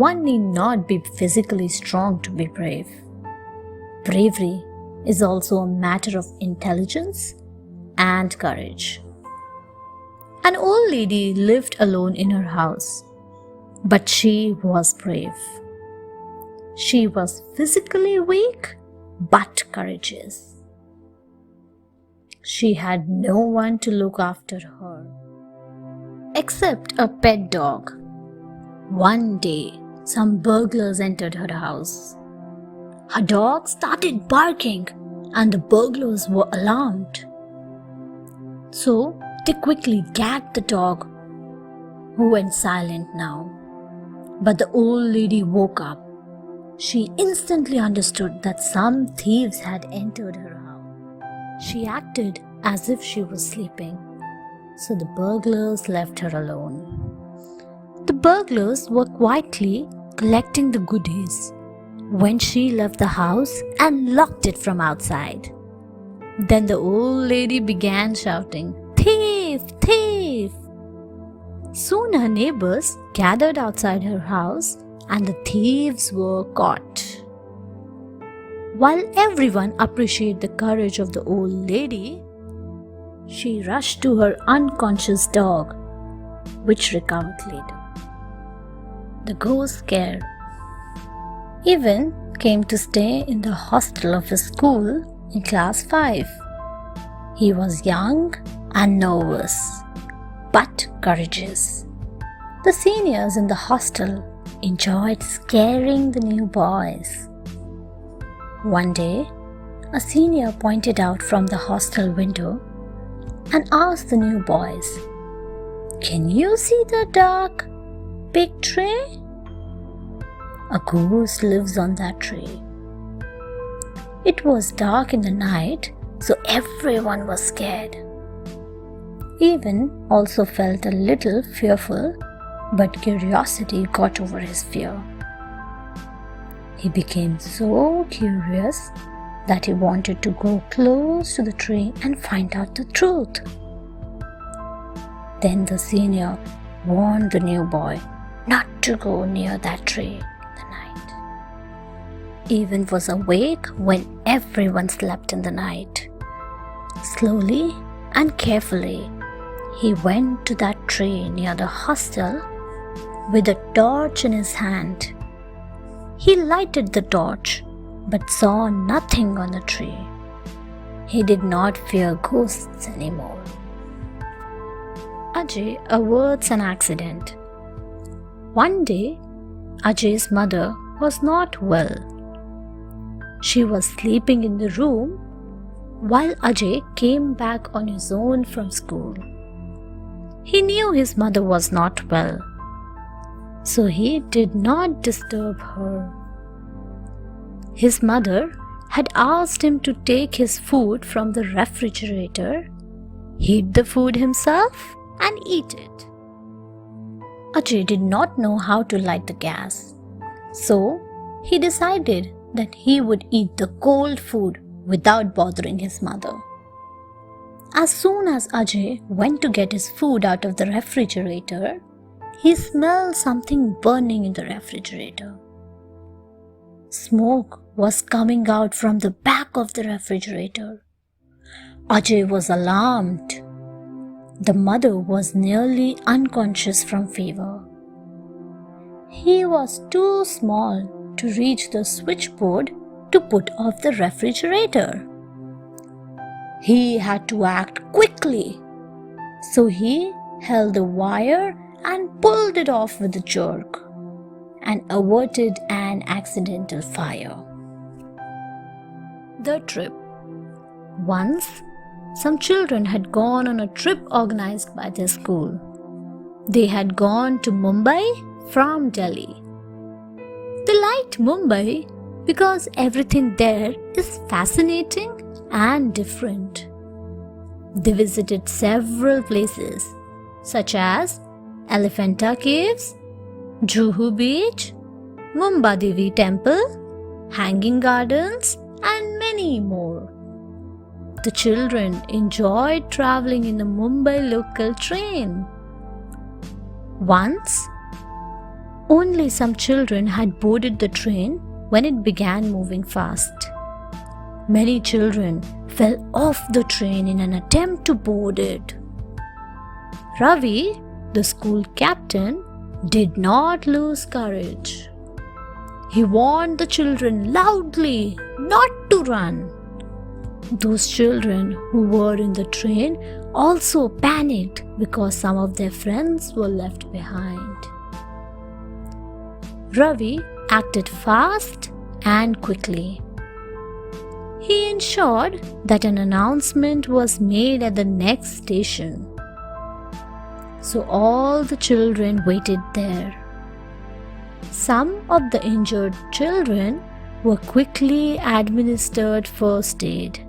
one need not be physically strong to be brave. Bravery is also a matter of intelligence and courage. An old lady lived alone in her house, but she was brave. She was physically weak but courageous. She had no one to look after her except a pet dog. One day, some burglars entered her house. Her dog started barking and the burglars were alarmed. So they quickly gagged the dog, who went silent now. But the old lady woke up. She instantly understood that some thieves had entered her house. She acted as if she was sleeping, so the burglars left her alone. The burglars were quietly collecting the goodies when she left the house and locked it from outside. Then the old lady began shouting, "Thief! Thief!" Soon her neighbors gathered outside her house and the thieves were caught. While everyone appreciated the courage of the old lady, she rushed to her unconscious dog, which recovered later. The ghost scared even came to stay in the hostel of his school in class 5. He was young and nervous, but courageous. The seniors in the hostel enjoyed scaring the new boys. One day, a senior pointed out from the hostel window and asked the new boys, "Can you see the dark big tree? A ghost lives on that tree." It was dark in the night, so everyone was scared. Even also felt a little fearful, but curiosity got over his fear. He became so curious that he wanted to go close to the tree and find out the truth. Then the senior warned the new boy not to go near that tree in the night. Even was awake when everyone slept in the night. Slowly and carefully, he went to that tree near the hostel with a torch in his hand. He lighted the torch but saw nothing on the tree. He did not fear ghosts anymore. Ajay averts an accident. One day, Ajay's mother was not well. She was sleeping in the room while Ajay came back on his own from school. He knew his mother was not well, so he did not disturb her. His mother had asked him to take his food from the refrigerator, heat the food himself, and eat it. Ajay did not know how to light the gas, so he decided that he would eat the cold food without bothering his mother. As soon as Ajay went to get his food out of the refrigerator, he smelled something burning in the refrigerator. Smoke was coming out from the back of the refrigerator. Ajay was alarmed. The mother was nearly unconscious from fever. He was too small to reach the switchboard to put off the refrigerator. He had to act quickly, so he held the wire and pulled it off with a jerk and averted an accidental fire. The trip. Once, some children had gone on a trip organized by their school. They had gone to Mumbai from Delhi. They liked Mumbai because everything there is fascinating and different. They visited several places such as Elephanta Caves, Juhu Beach, Mumbai Devi Temple, Hanging Gardens, and many more. The children enjoyed traveling in the Mumbai local train. Once, Only some children had boarded the train when it began moving fast. Many children fell off the train in an attempt to board it. Ravi, the school captain, did not lose courage. He warned the children loudly not to run. Those children who were in the train also panicked because some of their friends were left behind. Ravi acted fast and quickly. He ensured that an announcement was made at the next station. So all the children waited there. Some of the injured children were quickly administered first aid.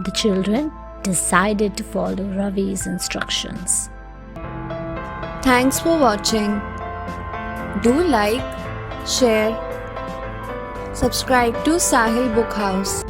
The children decided to follow Ravi's instructions. Thanks for watching. Do like, share, subscribe to Sahil Book House.